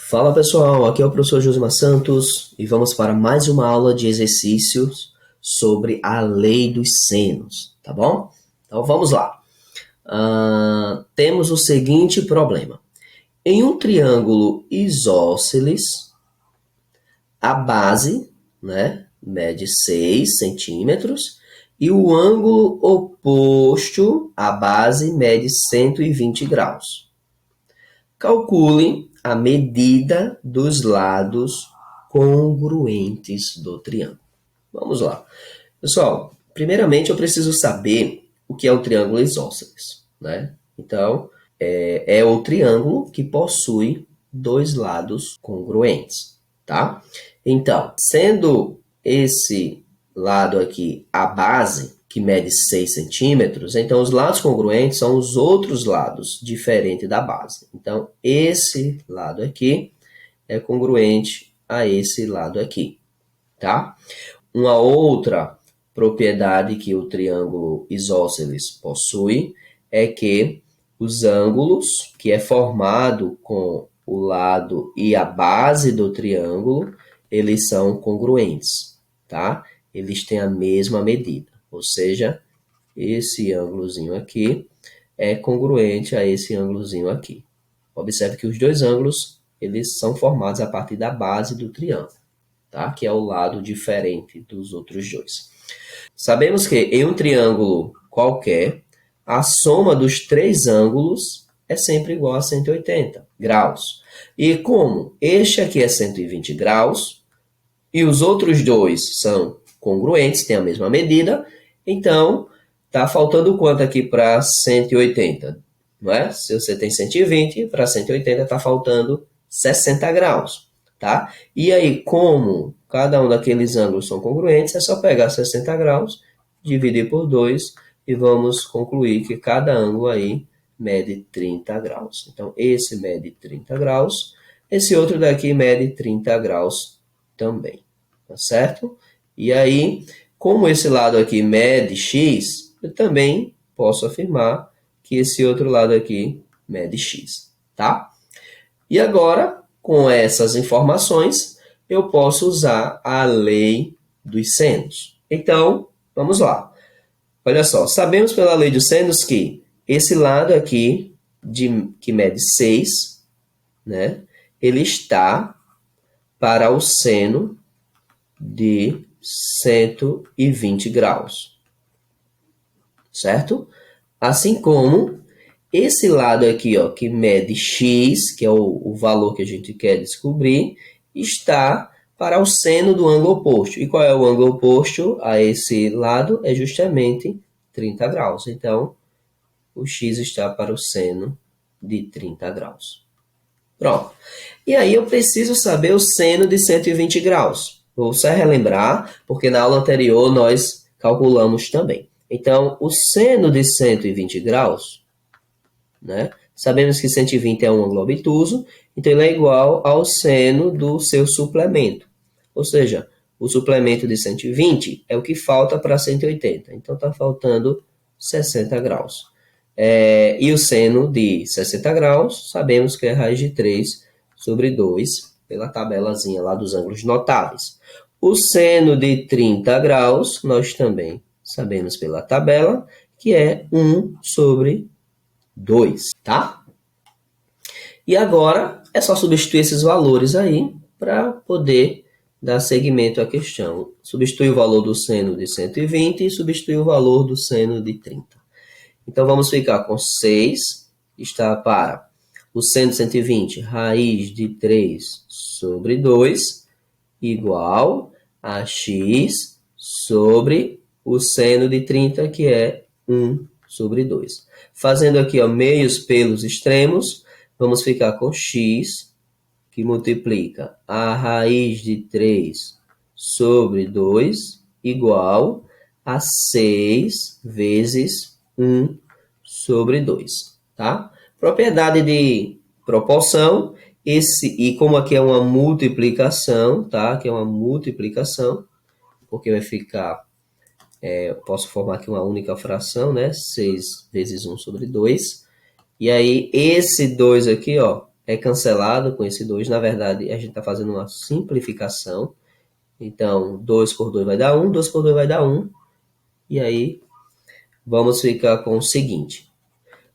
Fala pessoal, aqui é o professor Josimar Santos e vamos para mais uma aula de exercícios sobre a lei dos senos, tá bom? Então vamos lá. Temos o seguinte problema. Em um triângulo isósceles, a base, mede 6 centímetros e o ângulo oposto à base mede 120 graus. Calcule a medida dos lados congruentes do triângulo. Vamos lá. Pessoal, primeiramente eu preciso saber o que é o triângulo isósceles, né? Então, é o triângulo que possui dois lados congruentes, tá? Então, sendo esse lado aqui a base, que mede 6 centímetros, então os lados congruentes são os outros lados diferentes da base. Então, esse lado aqui é congruente a esse lado aqui, tá? Uma outra propriedade que o triângulo isósceles possui é que os ângulos que é formado com o lado e a base do triângulo, eles são congruentes, tá? Eles têm a mesma medida, ou seja, esse ângulozinho aqui é congruente a esse ângulozinho aqui. Observe que os dois ângulos, eles são formados a partir da base do triângulo, tá? Que é o lado diferente dos outros dois. Sabemos que em um triângulo qualquer, a soma dos três ângulos é sempre igual a 180 graus. E como este aqui é 120 graus e os outros dois são congruentes, têm a mesma medida, então está faltando quanto aqui para 180? Não é? Se você tem 120, para 180 está faltando 60 graus. Tá? E aí, como cada um daqueles ângulos são congruentes, é só pegar 60 graus, dividir por 2 e vamos concluir que cada ângulo aí mede 30 graus. Então, esse mede 30 graus, esse outro daqui mede 30 graus também, tá certo? E aí, como esse lado aqui mede x, eu também posso afirmar que esse outro lado aqui mede x, tá? E agora, com essas informações, eu posso usar a lei dos senos. Então, vamos lá. Olha só, sabemos pela lei dos senos que esse lado aqui, que mede 6, né, ele está para o seno de 120 graus, certo? Assim como esse lado aqui, ó, que mede x, que é o valor que a gente quer descobrir, está para o seno do ângulo oposto. E qual é o ângulo oposto a esse lado? É justamente 30 graus. Então, o x está para o seno de 30 graus. Pronto. E aí eu preciso saber o seno de 120 graus. Vou só relembrar, porque na aula anterior nós calculamos também. Então, o seno de 120 graus, né? Sabemos que 120 é um ângulo obtuso, então ele é igual ao seno do seu suplemento. Ou seja, o suplemento de 120 é o que falta para 180. Então, está faltando 60 graus. E o seno de 60 graus, sabemos que é raiz de 3 sobre 2, pela tabelazinha lá dos ângulos notáveis. O seno de 30 graus, nós também sabemos pela tabela, que é 1 sobre 2, tá? E agora é só substituir esses valores aí para poder dar seguimento à questão. Substitui o valor do seno de 120 e substitui o valor do seno de 30. Então, vamos ficar com 6, está para o seno de 120, raiz de 3 sobre 2, igual a x sobre o seno de 30, que é 1 sobre 2. Fazendo aqui, ó, meios pelos extremos, vamos ficar com x, que multiplica a raiz de 3 sobre 2, igual a 6 vezes 1 sobre 2, tá? Propriedade de proporção, e como aqui é uma multiplicação, tá? Aqui é uma multiplicação, porque vai ficar, eu posso formar aqui uma única fração, né? 6 vezes 1 sobre 2. E aí, esse 2 aqui, ó, é cancelado com esse 2. Na verdade, a gente está fazendo uma simplificação. Então, 2 por 2 vai dar 1, 2 por 2 vai dar 1. E aí, vamos ficar com o seguinte.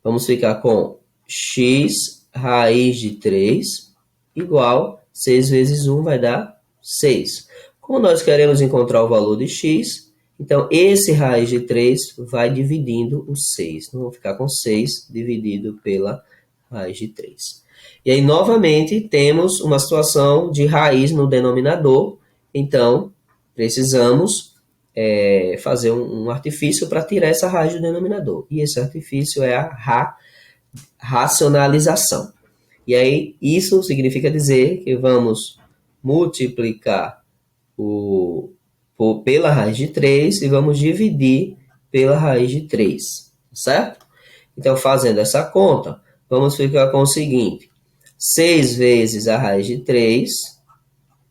Vamos ficar com x raiz de 3 igual 6 vezes 1 vai dar 6. Como nós queremos encontrar o valor de x, então esse raiz de 3 vai dividindo o 6. Então, vamos ficar com 6 dividido pela raiz de 3. E aí, novamente, temos uma situação de raiz no denominador. Então, precisamos fazer um artifício para tirar essa raiz do denominador. E esse artifício é a racionalização. E aí, isso significa dizer que vamos multiplicar pela raiz de 3 e vamos dividir pela raiz de 3, certo? Então, fazendo essa conta, vamos ficar com o seguinte. 6 vezes a raiz de 3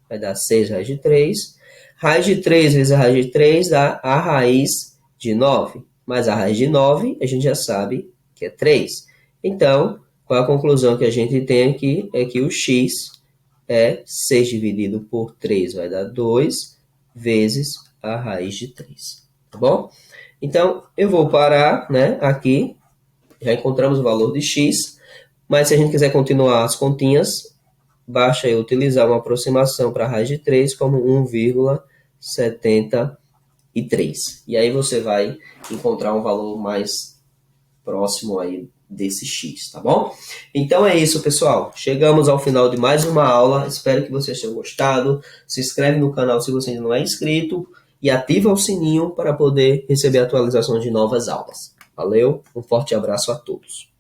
vai dar 6 raiz de 3. Raiz de 3 vezes a raiz de 3 dá a raiz de 9. Mas a raiz de 9 a gente já sabe que é 3. Então, qual é a conclusão que a gente tem aqui? É que o x é 6 dividido por 3 vai dar 2 vezes a raiz de 3. Tá bom? Então, eu vou parar, né, aqui. Já encontramos o valor de x. Mas se a gente quiser continuar as continhas, basta eu utilizar uma aproximação para a raiz de 3 como 1,73. E aí você vai encontrar um valor mais próximo aí desse x, tá bom? Então é isso, pessoal. Chegamos ao final de mais uma aula. Espero que vocês tenham gostado. Se inscreve no canal se você ainda não é inscrito e ativa o sininho para poder receber atualizações de novas aulas. Valeu, um forte abraço a todos.